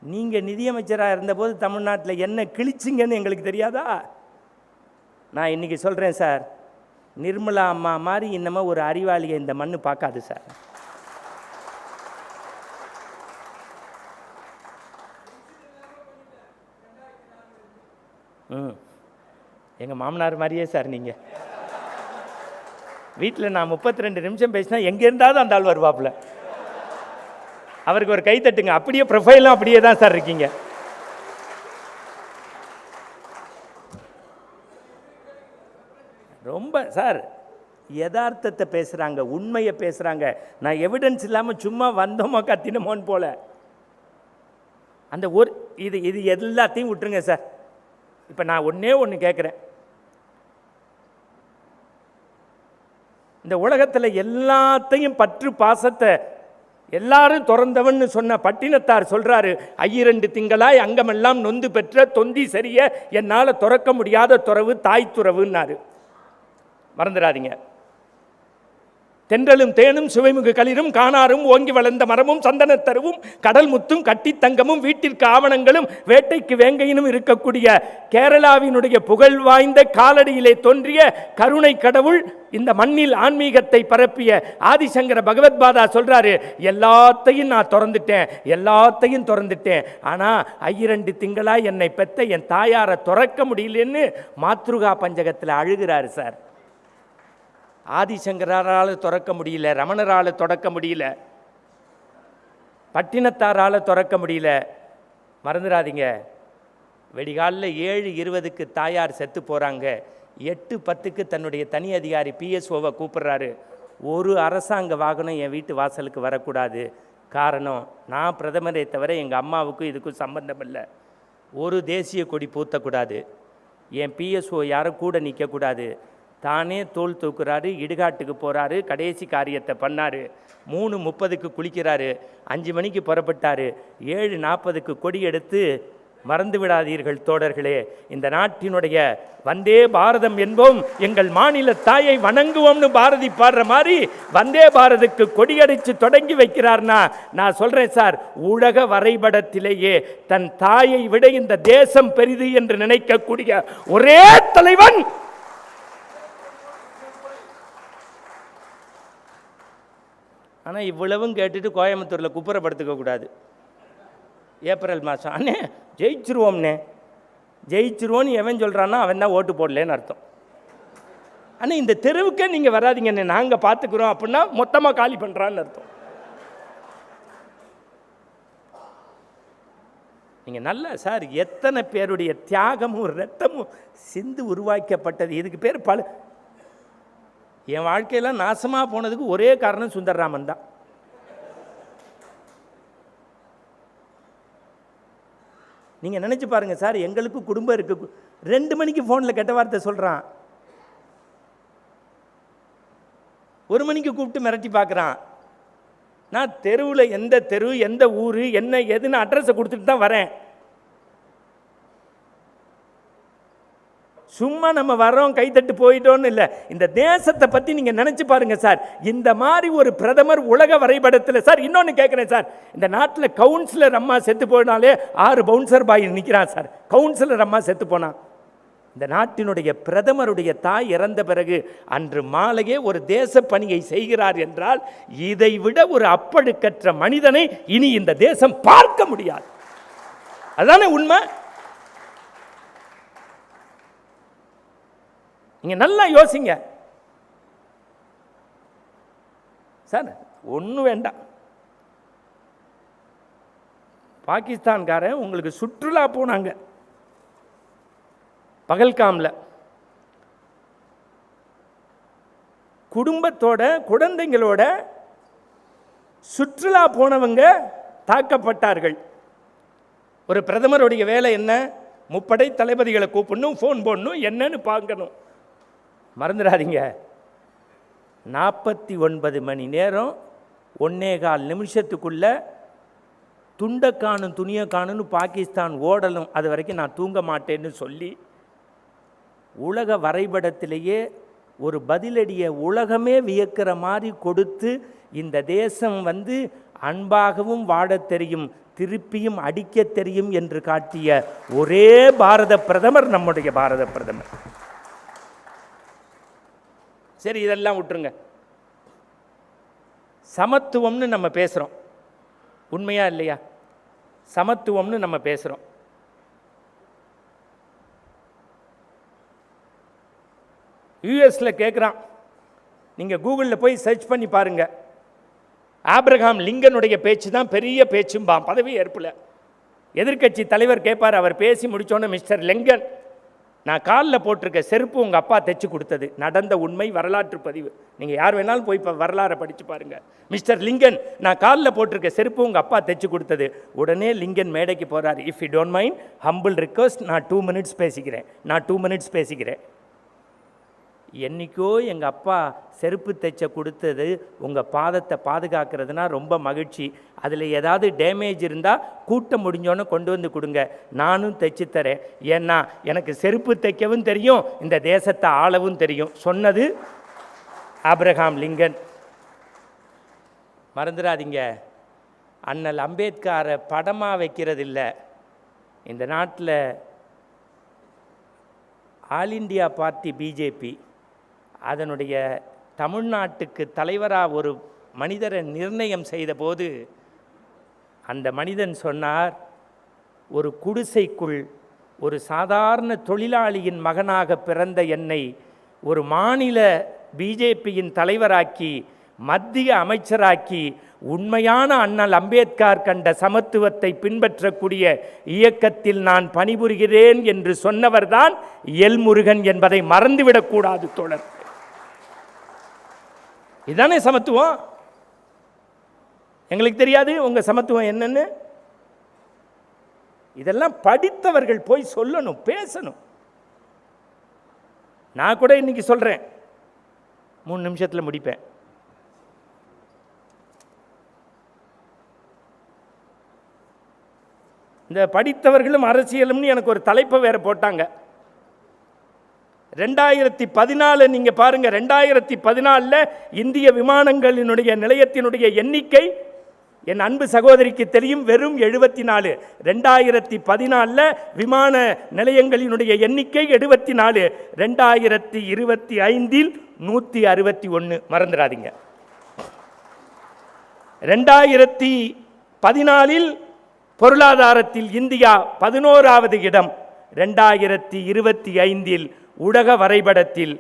C: நீங்கள் நிதியமைச்சராக இருந்தபோது தமிழ்நாட்டில் என்ன கிழிச்சிங்கன்னு எங்களுக்கு தெரியாதா? நான் இன்றைக்கி சொல்கிறேன் சார், நிர்மலா அம்மா மாதிரி இன்னமும் ஒரு அறிவாளியை இந்த மண்ணு பார்க்காது சார். எங்கள் மாமனார் மாதிரியே சார் நீங்கள். வீட்டில் நான் 32 நிமிஷம் பேசினா எங்கே இருந்தாலும் அந்த ஆள் வருவாப்புல. அவருக்கு ஒரு கை தட்டுங்க. அப்படியே ப்ரொஃபைலும் அப்படியே தான் சார் இருக்கீங்க. ரொம்ப சார் யதார்த்தத்தை பேசுகிறாங்க, உண்மையை பேசுகிறாங்க. நான் எவிடன்ஸ் இல்லாமல் சும்மா வந்தோமோ கத்தினமோன்னு போல அந்த ஒரு இது எல்லாத்தையும் விட்டுருங்க சார். இப்போ நான் ஒன்று கேட்குறேன். இந்த உலகத்தில் எல்லாத்தையும் பற்று பாசத்தை எல்லாரும் திறந்தவன்னு சொன்ன பட்டினத்தார் சொல்றாரு, 2 திங்களாய் அங்கமெல்லாம் நொந்து பெற்ற தொந்தி சரிய என்னால் துறக்க முடியாத துறவு தாய் துறவுன்னாரு. மறந்துடாதீங்க. தென்றலும் தேனும் சுவைமிகு களிரும் காணாரும் ஓங்கி வளர்ந்த மரமும் சந்தனத்தருவும் கடல் முத்தும் கட்டி தங்கமும் வீட்டிற்கு ஆவணங்களும் வேட்டைக்கு வேங்கையினும் இருக்கக்கூடிய கேரளாவினுடைய புகழ் வாய்ந்த காலடியிலே தோன்றிய கருணை கடவுள் இந்த மண்ணில் ஆன்மீகத்தை பரப்பிய ஆதிசங்கர பகவத்பாதா சொல்றாரு, எல்லாத்தையும் நான் எல்லாத்தையும் திறந்துட்டேன். ஆனா 2 திங்களா என்னை பெத்த என் தாயாரை திறக்க முடியலன்னு மாத்ருகா பஞ்சகத்தில் அழுகிறாரு சார். ஆதிசங்கரால் திறக்க முடியல, ரமணரால் தொடக்க முடியல, பட்டினத்தாரால் திறக்க முடியல. மறந்துடாதீங்க, வெடிகாலில் 7:20 தாயார் செத்து போகிறாங்க. 8:10 தன்னுடைய தனி அதிகாரி PSOவை கூப்பிட்றாரு. ஒரு அரசாங்க வாகனம் என் வீட்டு வாசலுக்கு வரக்கூடாது. காரணம், நான் பிரதமரை தவிர எங்கள் அம்மாவுக்கும் இதுக்கும் சம்பந்தம் இல்லை. ஒரு தேசிய கொடி பூத்தக்கூடாது. என் PSO யாரும் கூட நிற்கக்கூடாது. தானே தோல் தூக்குறாரு, இடுகாட்டுக்கு போகிறாரு, கடைசி காரியத்தை பண்ணார். 3:30 குளிக்கிறாரு, 5 மணிக்கு புறப்பட்டார். 7:40 கொடி எடுத்து, மறந்து விடாதீர்கள் தோழர்களே, இந்த நாட்டினுடைய வந்தே பாரதம் என்போம், எங்கள் மாநில தாயை வணங்குவோம்னு பாரதி பாடுற மாதிரி வந்தே பாரதுக்கு கொடியடிச்சு தொடங்கி வைக்கிறார்னா, நான் சொல்கிறேன் சார், உலக வரைபடத்திலேயே தன் தாயை விட இந்த தேசம் பெரிது என்று நினைக்கக்கூடிய ஒரே தலைவன் ஆனால் இவ்வளவும் கேட்டுட்டு கோயம்புத்தூரில் குப்புறப்படுத்திக்க கூடாது. ஏப்ரல் மாதம் அண்ணே ஜெயிச்சிருவோம்னே, ஜெயிச்சிருவோன்னு எவன் சொல்கிறான்னா அவன் தான் ஓட்டு போடலேன்னு அர்த்தம். ஆனால் இந்த தெருவுக்கே நீங்கள் வராதிங்கண்ணே, நாங்கள் பார்த்துக்குறோம் அப்படின்னா மொத்தமாக காலி பண்ணுறான்னு அர்த்தம். நீங்கள் நல்ல சார், எத்தனை பேருடைய தியாகமும் ரத்தமும் சிந்து உருவாக்கப்பட்டது. இதுக்கு பேர் என் வாழ்க்கையெல்லாம் நாசமாக போனதுக்கு ஒரே காரணம் சுந்தர்ராமன் தான். நீங்கள் நினச்சி பாருங்கள் சார், எங்களுக்கு குடும்பம் இருக்கு. 2 மணிக்கு ஃபோனில் கெட்ட வார்த்தை சொல்கிறான், 1 மணிக்கு கூப்பிட்டு மிரட்டி பார்க்குறான். நான் தெருவில் எந்த தெரு எந்த ஊர் என்ன எதுன்னு அட்ரஸை கொடுத்துட்டு தான் வரேன். சும்மா நம்ம வரோம் கைத்தட்டு போயிட்டோன்னு இல்லை. இந்த தேசத்தை பற்றி நீங்கள் நினச்சி பாருங்கள் சார். இந்த மாதிரி ஒரு பிரதமர் உலக வரைபடத்தில் சார். இன்னொன்று கேட்குறேன் சார், இந்த நாட்டில் கவுன்சிலர் அம்மா செத்து போனாலே 6 பவுன்சர் பாய் நிற்கிறான் சார். கவுன்சிலர் அம்மா செத்து போனான். இந்த நாட்டினுடைய பிரதமருடைய தாய் இறந்த பிறகு அன்று மாலையே ஒரு தேச பணியை செய்கிறார் என்றால், இதை விட ஒரு அப்பழுக்கற்ற மனிதனை இனி இந்த தேசம் பார்க்க முடியாது. அதுதானே உண்மை. நீங்க நல்லா யோசிங்க சார். ஒன்றும் வேண்டாம், பாகிஸ்தான்காரன் உங்களுக்கு சுற்றுலா போனாங்க பகல்காமில். குடும்பத்தோட குழந்தைங்களோட சுற்றுலா போனவங்க தாக்கப்பட்டார்கள். ஒரு பிரதமருடைய வேலை என்ன? முப்படை தளபதிகளை கூப்பிடணும், ஃபோன் போடணும், என்னன்னு பார்க்கணும். மறந்துடாதீங்க, 49 மணி நேரம் 1.25 நிமிஷத்துக்குள்ள துண்டை காணும் துணியை காணுன்னு பாகிஸ்தான் ஓடலும். அது வரைக்கும் நான் தூங்க மாட்டேன்னு சொல்லி உலக வரைபடத்திலேயே ஒரு பதிலடியை உலகமே வியக்கிற மாதிரி கொடுத்து, இந்த தேசம் அன்பாகவும் வாழத் தெரியும், திருப்பியும் அடிக்க தெரியும் என்று காட்டிய ஒரே பாரத பிரதமர் நம்முடைய பாரத பிரதமர். சரி, இதெல்லாம் விட்டுருங்க. சமத்துவம்னு நம்ம பேசுகிறோம், உண்மையா இல்லையா? சமத்துவம்னு நம்ம பேசுகிறோம். யூஎஸில் கேட்குறான், நீங்கள் கூகுளில் போய் சர்ச் பண்ணி பாருங்கள். ஆப்ரஹாம் லிங்கனுடைய பேச்சு தான் பெரிய பேச்சும்பான் பதவி ஏற்பில். எதிர்க்கட்சி தலைவர் கேட்பார், அவர் பேசி முடித்தோன்னே, மிஸ்டர் லிங்கன், நான் காலில் போட்டிருக்க செருப்பு உங்கள் அப்பா தைச்சு கொடுத்தது. நடந்த உண்மை, வரலாற்று பதிவு. நீங்கள் யார் வேணாலும் போய் இப்போ வரலாறை படித்து பாருங்கள். மிஸ்டர் லிங்கன், நான் காலில் போட்டிருக்க செருப்பு உங்கள் அப்பா தைச்சு கொடுத்தது. உடனே லிங்கன் மேடைக்கு போகிறார். If you don't mind, humble request, நான் 2 மினிட்ஸ் பேசிக்கிறேன். என்றைக்கோ எங்கள் அப்பா செருப்பு தைச்ச கொடுத்தது உங்கள் பாதத்தை பாதுகாக்கிறதுனா ரொம்ப மகிழ்ச்சி. அதில் ஏதாவது டேமேஜ் இருந்தால் கூட்டம் முடிஞ்சோன்னு கொண்டு வந்து கொடுங்க, நானும் தைச்சு தரேன். ஏன்னா எனக்கு செருப்பு தைக்கவும் தெரியும், இந்த தேசத்தை ஆளவும் தெரியும். சொன்னது ஆப்ரஹாம் லிங்கன். மறந்துடாதீங்க, அண்ணல் அம்பேத்கரை படமாக வைக்கிறதில்ல. இந்த நாட்டில் ஆல் இண்டியா பார்ட்டி பிஜேபி அதனுடைய தமிழ்நாட்டுக்கு தலைவராக ஒரு மனிதரை நிர்ணயம் செய்தபோது அந்த மனிதன் சொன்னார், ஒரு குடிசைக்குள் ஒரு சாதாரண தொழிலாளியின் மகனாக பிறந்த என்னை ஒரு மாநில பிஜேபியின் தலைவராக்கி மத்திய அமைச்சராக்கி உண்மையான அண்ணல் அம்பேத்கர் கண்ட சமத்துவத்தை பின்பற்றக்கூடிய இயக்கத்தில் நான் பணிபுரிகிறேன் என்று சொன்னவர்தான் எல் முருகன் என்பதை மறந்துவிடக்கூடாது தோழர். இதுதானே சமத்துவம். எங்களுக்கு தெரியாது உங்க சமத்துவம் என்னன்னு. இதெல்லாம் படித்தவர்கள் போய் சொல்லணும், பேசணும். நான் கூட இன்னைக்கு சொல்றேன், 3 நிமிஷத்தில் முடிப்பேன். இந்த படித்தவர்களும் அரசியலும்னு எனக்கு ஒரு தலைப்பை வேற போட்டாங்க. 2014 நீங்க பாருங்க, 2014 இந்திய விமானங்களினுடைய நிலையத்தினுடைய எண்ணிக்கை என் அன்பு சகோதரிக்கு தெரியும், வெறும் 74. 2014 விமான நிலையங்களினுடைய எண்ணிக்கை 74. 2025 161. மறந்துடாதீங்க. 2014 பொருளாதாரத்தில் இந்தியா 11வது இடம். 2025 உலக வரைபடத்தில்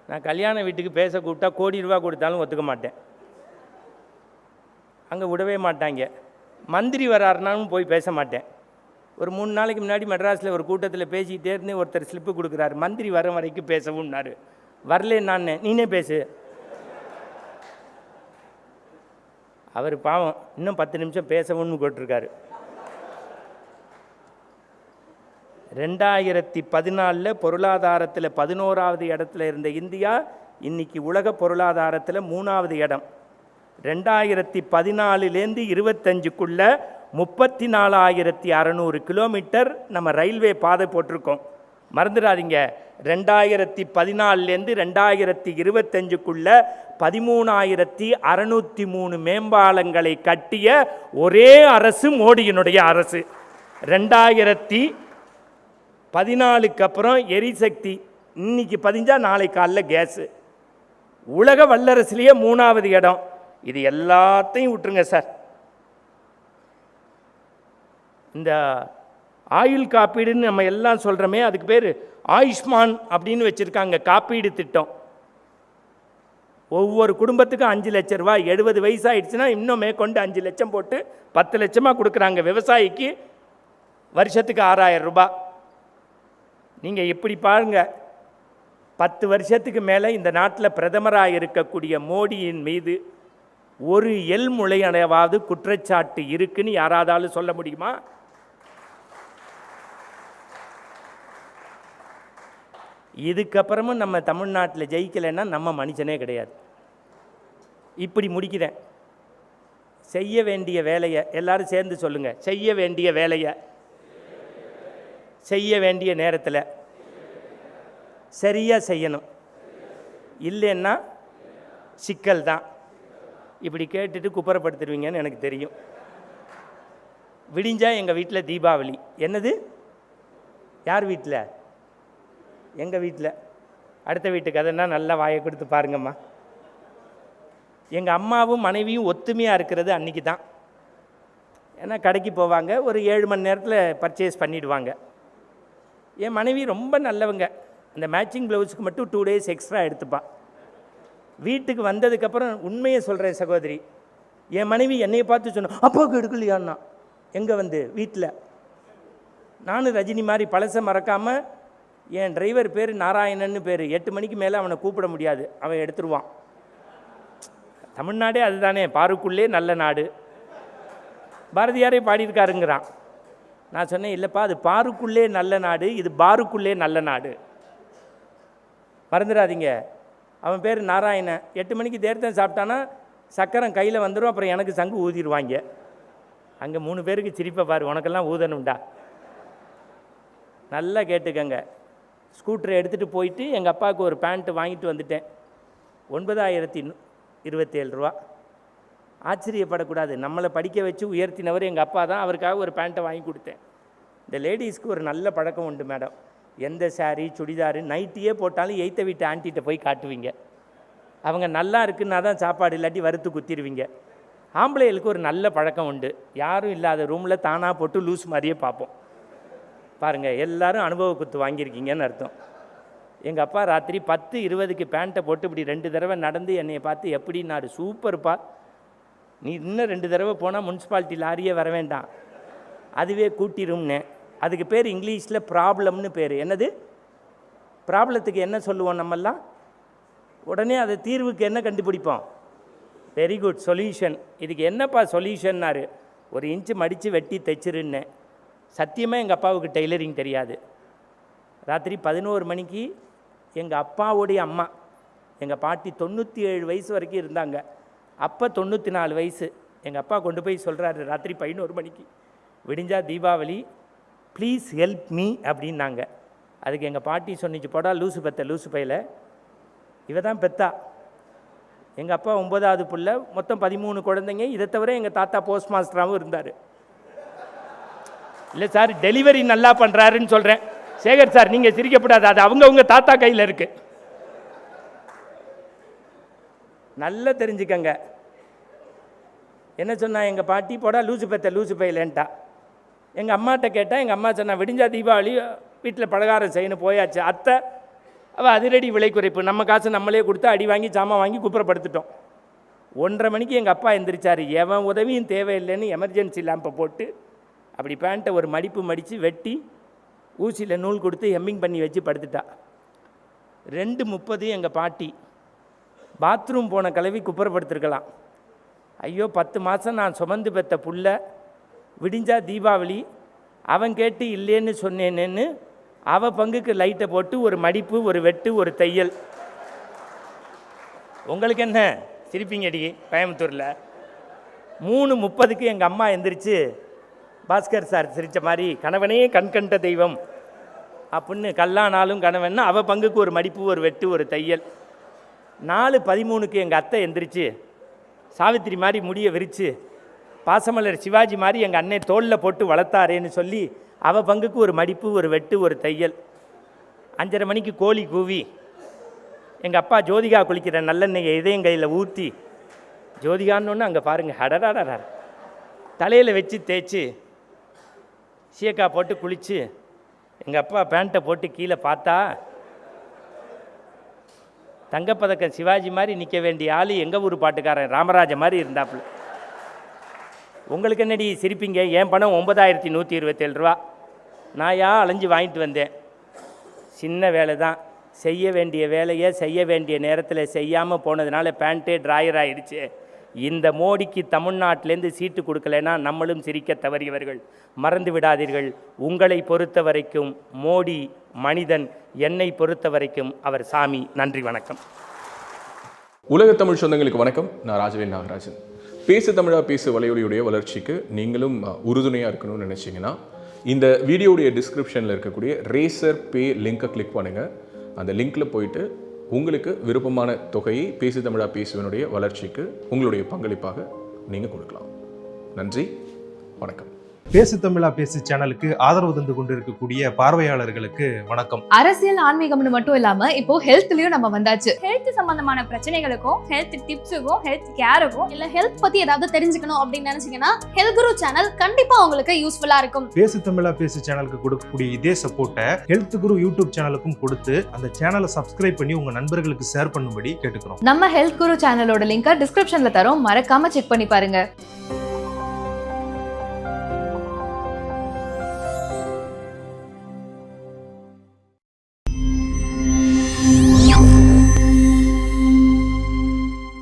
C: நான் கல்யாண வீட்டுக்கு பேச கூப்பிட்டா கோடி ரூபா கொடுத்தாலும் ஒத்துக்க மாட்டேன். அங்கே விடவே மாட்டாங்க. மந்திரி வராருனாலும் போய் பேச மாட்டேன். ஒரு 3 நாளைக்கு முன்னாடி மெட்ராஸில் ஒரு கூட்டத்தில் பேசிக்கிட்டே இருந்து ஒருத்தர் ஸ்லிப்பு கொடுக்குறாரு, மந்திரி வர வரைக்கும் பேசவும்னாரு. வரல, நான் நீனே பேசு. அவர் பாவம் இன்னும் 10 நிமிஷம் பேசவும்னு போட்டிருக்காரு. 2014 பொருளாதாரத்தில் 11வது இடத்துல இருந்த இந்தியா இன்னைக்கு உலக பொருளாதாரத்தில் 3வது இடம். 2014லேருந்து 25க்குள்ள 34,600 கிலோமீட்டர் நம்ம ரயில்வே பாதை போட்டிருக்கோம். மறந்துடாதீங்க, 2014லேருந்து 2025க்குள்ள 13,603 மேம்பாலங்களை கட்டிய ஒரே அரசு மோடியினுடைய அரசு. 2014க்கு அப்புறம் எரிசக்தி இன்னைக்கு பதிஞ்சா நாளை காலைல கேஸு. உலக வல்லரசுலேயே 3வது இடம். இது எல்லாத்தையும் விட்டுருங்க சார். இந்த ஆயுள் காப்பீடுன்னு நம்ம எல்லாம் சொல்கிறோமே, அதுக்கு பேர் ஆயுஷ்மான் அப்படின்னு வச்சுருக்காங்க, காப்பீடு திட்டம். ஒவ்வொரு குடும்பத்துக்கும் 5 லட்சம் ரூபாய். 70 வயசாகிடுச்சுன்னா இன்னும் மேற்கொண்டு 5 லட்சம் போட்டு 10 லட்சமாக கொடுக்குறாங்க. விவசாயிக்கு வருஷத்துக்கு 6,000 ரூபாய். நீங்கள் எப்படி பாருங்க, 10 வருஷத்துக்கு மேலே இந்த நாட்டில் பிரதமராக இருக்கக்கூடிய மோடியின் மீது ஒரு எல் முளையளவாவது குற்றச்சாட்டு இருக்குன்னு யாராவது சொல்ல முடியுமா? இதுக்கப்புறமும் நம்ம தமிழ்நாட்டில் ஜெயிக்கலைன்னா நம்ம மனுஷனே கிடையாது. இப்படி முடிக்கிறேன். செய்ய வேண்டிய வேலையை எல்லாரும் சேர்ந்து சொல்லுங்க. செய்ய வேண்டிய வேலையை செய்ய வேண்டிய நேரத்தில் சரியாக செய்யணும். இல்லைன்னா சிக்கல் தான். இப்படி கேட்டுட்டு குப்புறப்படுத்துருவீங்கன்னு எனக்கு தெரியும். விடிஞ்சா எங்கள் வீட்டில் தீபாவளி. என்னது? யார் வீட்டில்? எங்கள் வீட்டில். அடுத்த வீட்டுக்கு அதென்னா நல்லா வாயை கொடுத்து பாருங்கம்மா. எங்கள் அம்மாவும் மனைவியும் ஒத்துமையாக இருக்கிறது அன்றைக்கி தான். ஏன்னா கடைக்கு போவாங்க, ஒரு 7 மணி நேரத்தில் பர்ச்சேஸ் பண்ணிவிடுவாங்க. என் மனைவி ரொம்ப நல்லவங்க. அந்த மேட்சிங் ப்ளவுஸுக்கு மட்டும் 2 டேஸ் எக்ஸ்ட்ரா எடுத்துப்பாள். வீட்டுக்கு வந்ததுக்கப்புறம் உண்மையை சொல்கிறேன் சகோதரி, என் மனைவி என்னையை பார்த்து சொன்னேன், அப்பாவுக்கு எடுக்கலையான்னா. எங்கே வந்து? வீட்டில். நானும் ரஜினி மாதிரி பழசை மறக்காமல், என் டிரைவர் பேர் நாராயணன்னு பேர், 8 மணிக்கு மேலே அவனை கூப்பிட முடியாது, அவன் எடுத்துருவான். தமிழ்நாடே அதுதானே, பாருக்குள்ளே நல்ல நாடு. பாரதியாரே பாடியிருக்காருங்கிறான். நான் சொன்னேன், இல்லைப்பா, அது பாருக்குள்ளே நல்ல நாடு, இது பாருக்குள்ளே நல்ல நாடு. மறந்துடாதீங்க. அவன் பேர் நாராயணன். 8 மணிக்கு தேர்தல் சாப்பிட்டானா சக்கரம் கையில் வந்துடும், அப்புறம் எனக்கு சங்கு ஊதிடுவாங்க. அங்கே 3 பேருக்கு சிரிப்பை பாரு, உனக்கெல்லாம் ஊதணும்டா. நல்லா கேட்டுக்கங்க. ஸ்கூட்டரை எடுத்துகிட்டு போயிட்டு எங்கள் அப்பாவுக்கு ஒரு பேண்ட்டு வாங்கிட்டு வந்துட்டேன். 9,027 ரூபா. ஆச்சரியப்படக்கூடாது, நம்மளை படிக்க வச்சு உயர்த்தினவர் எங்கள் அப்பா தான். அவருக்காக ஒரு பேண்ட்டை வாங்கி கொடுத்தேன். இந்த லேடிஸ்க்கு ஒரு நல்ல பழக்கம் உண்டு மேடம். எந்த சாரீ சுடிதாரு நைட்டியே போட்டாலும் எய்த்த வீட்டு ஆண்டிகிட்ட போய் காட்டுவீங்க. அவங்க நல்லா இருக்குன்னா தான் சாப்பாடு, இல்லாட்டி வறுத்து குத்திடுவீங்க. ஆம்பளைகளுக்கு ஒரு நல்ல பழக்கம் உண்டு. யாரும் இல்லாத ரூமில் தானாக போட்டு லூஸ் மாதிரியே பார்ப்போம். பாருங்கள், எல்லோரும் அனுபவ குத்து வாங்கியிருக்கீங்கன்னு அர்த்தம். எங்கள் அப்பா ராத்திரி 10:20க்கு பேண்ட்டை போட்டு இப்படி 2 தடவை நடந்து என்னை பார்த்து, எப்படின்னாரு, சூப்பர்ப்பா, நீ இன்னும் 2 தடவை போனால் முனிசிபாலிட்டி லாரியே வர வேண்டாம், அதுவே கூட்டிரும்னு. அதுக்கு பேர் இங்கிலீஷில் ப்ராப்ளம்னு பேர். என்னது ப்ராப்ளத்துக்கு என்ன சொல்லுவோம் நம்மெல்லாம்? உடனே அதை தீர்வுக்கு என்ன கண்டுபிடிப்போம்? Very good, solution. இதுக்கு என்னப்பா சொல்யூஷன்னாரு, 1 இன்ச்சு மடித்து வெட்டி தைச்சிருன்னு. சத்தியமாக எங்கள் அப்பாவுக்கு டெய்லரிங் தெரியாது. ராத்திரி 11 மணிக்கு எங்கள் அப்பாவுடைய அம்மா, எங்கள் பாட்டி 97 வயசு வரைக்கும் இருந்தாங்க. அப்போ 94 வயசு. எங்கள் அப்பா கொண்டு போய் சொல்கிறாரு ராத்திரி 11 மணிக்கு, விடிஞ்சா தீபாவளி, ப்ளீஸ் ஹெல்ப் மீ அப்படின்னாங்க. அதுக்கு எங்கள் பாட்டி சொன்னிச்சு, போடா லூசு பெத்த லூசு பையில, இவ தான் பெத்தா. எங்கள் அப்பா 9வது புள்ள, மொத்தம் 13 குழந்தைங்க. இதை தவிர எங்கள் தாத்தா போஸ்ட் மாஸ்டராகவும் இருந்தார். இல்லை சார், டெலிவரி நல்லா பண்ணுறாருன்னு சொல்கிறேன். சேகர் சார், நீங்கள் சிரிக்கப்படாது, அது அவங்க தாத்தா கையில் இருக்குது. நல்லா தெரிஞ்சுக்கங்க. என்ன சொன்னா எங்கள் பாட்டி, போடா லூசு பெத்த லூசு பையிலன்ட்டா. எங்கள் அம்மாட்ட கேட்டால் எங்கள் அம்மா சொன்னா, விடிஞ்சா தீபாவளி, வீட்டில் பலகாரம் செய்யணும், போயாச்சு. அத்தை அவள் அதிரடி விலை குறைப்பு, நம்ம காசு நம்மளே கொடுத்து அடி வாங்கி சாமான் வாங்கி குப்புறப்படுத்திட்டோம். 1:30 மணிக்கு எங்கள் அப்பா எந்திரிச்சார். எவன் உதவியும் தேவையில்லைன்னு எமர்ஜென்சி லேம்பை போட்டு அப்படி பேண்ட்டை ஒரு மடிப்பு மடித்து வெட்டி ஊசியில் நூல் கொடுத்து ஹெம்மிங் பண்ணி வச்சு படுத்துட்டா. 2:30 எங்கள் பாட்டி பாத்ரூம் போன கிளவி குப்புறப்படுத்திருக்கலாம். ஐயோ 10 மாதம் நான் சுமந்து பெற்ற புள்ள, விடிஞ்சா தீபாவளி, அவன் கேட்டு இல்லைன்னு சொன்னேன்னு அவள் பங்குக்கு லைட்டை போட்டு ஒரு மடிப்பு, ஒரு வெட்டு, ஒரு தையல். உங்களுக்கு என்ன சிரிப்பீங்கடி? கோயம்புத்தூரில் 3:30க்கு எங்கள் அம்மா எந்திரிச்சு பாஸ்கர் சார் சிரித்த மாதிரி, கணவனே கண்கண்ட தெய்வம் அப்படின்னு, கல்லானாலும் கணவன், அவள் பங்குக்கு ஒரு மடிப்பு, ஒரு வெட்டு, ஒரு தையல். 4:13க்கு எங்கள் அத்தை எந்திரிச்சு சாவித்திரி மாதிரி முடியை விரித்து, பாசமலர் சிவாஜி மாதிரி எங்கள் அண்ணே தோளில் போட்டு வளர்த்தாரேன்னு சொல்லி அவள் பங்குக்கு ஒரு மடிப்பு, ஒரு வெட்டு, ஒரு தையல். 5:30 மணிக்கு கோழி கூவி எங்கள் அப்பா ஜோதிகா குளிக்கிற நல்லெண்ணெயை இதயம் கையில் ஊற்றி, ஜோதிகான்னு அங்கே பாருங்கள், ஹடடாடா தலையில் வச்சு தேய்ச்சி சீயக்காய் போட்டு குளித்து, எங்கள் அப்பா பேண்ட்டை போட்டு கீழே பார்த்தா, தங்கப்பதக்கம் சிவாஜி மாதிரி நிற்க வேண்டிய ஆள் எங்கள் ஊர் பாட்டுக்காரன் ராமராஜ மாதிரி இருந்தாப்புல. உங்களுக்கு என்னடி சிரிப்பீங்க? என் பணம் 9,127 ரூபா. நான் அலைஞ்சு வாங்கிட்டு வந்தேன். சின்ன வேலை தான், செய்ய வேண்டிய வேலையை செய்ய வேண்டிய நேரத்தில் செய்யாமல் போனதுனால பேண்ட்டே ட்ராயர் ஆகிடுச்சு. இந்த மோடிக்கு தமிழ்நாட்டிலேருந்து சீட்டு கொடுக்கலைன்னா நம்மளும் சிரிக்க தவறியவர்கள். மறந்து விடாதீர்கள், உங்களை பொறுத்த வரைக்கும் மோடி மனிதன், என்னை பொறுத்த வரைக்கும் அவர் சாமி. நன்றி, வணக்கம்.
D: உலக தமிழ் சொந்தங்களுக்கு வணக்கம். நான் ராஜவேல் நாகராஜன். பேசு தமிழா பேசு வலையொலியுடைய வளர்ச்சிக்கு நீங்களும் உறுதுணையாக இருக்கணும்னு நினச்சிங்கன்னா, இந்த வீடியோடைய டிஸ்கிரிப்ஷனில் இருக்கக்கூடிய ரேசர் பே லிங்கை கிளிக் பண்ணுங்கள். அந்த லிங்க்கில் போயிட்டு உங்களுக்கு விருப்பமான தொகையை பேசு தமிழா பேசுவனுடைய வளர்ச்சிக்கு உங்களுடைய பங்களிப்பாக நீங்கள் கொடுக்கலாம். நன்றி, வணக்கம்.
E: பேசு தமிழா பேசு சேனலுக்கு ஆதரவு தந்து கொண்டிருக்கக்கூடிய பார்வையாளர்களுக்கு வணக்கம்.
F: அரசியல் ஆன்மீகம்னு மட்டும் இல்லாம இப்போ ஹெல்த்லயும் நம்ம வந்தாச்சு.
G: ஹெல்த் சம்பந்தமான பிரச்சனைகளுக்கும், ஹெல்த் டிப்ஸுக்கும், ஹெல்த் கேருக்கும், இல்ல ஹெல்த் பத்தி ஏதாவது தெரிஞ்சுக்கணும் அப்படின்னு நினைச்சீங்கன்னா ஹெல்த் குரு சேனல் கண்டிப்பா உங்களுக்கு யூஸ்ஃபுல்லா இருக்கும்.
E: பேசு தமிழா பேசு சேனலுக்கு கொடுக்கக்கூடிய இதே சப்போர்ட்டை ஹெல்த் குரு யூடியூப் சேனலுக்கும் கொடுத்து அந்த சேனலை சப்ஸ்கிரைப் பண்ணி உங்க நண்பர்களுக்கு ஷேர் பண்ணும்படி கேட்டுக்கிறோம்.
F: நம்ம ஹெல்த் குரு சேனலோட லிங்கை டிஸ்கிரிப்ஷன்ல தரோம், மறக்காம செக் பண்ணி பாருங்க.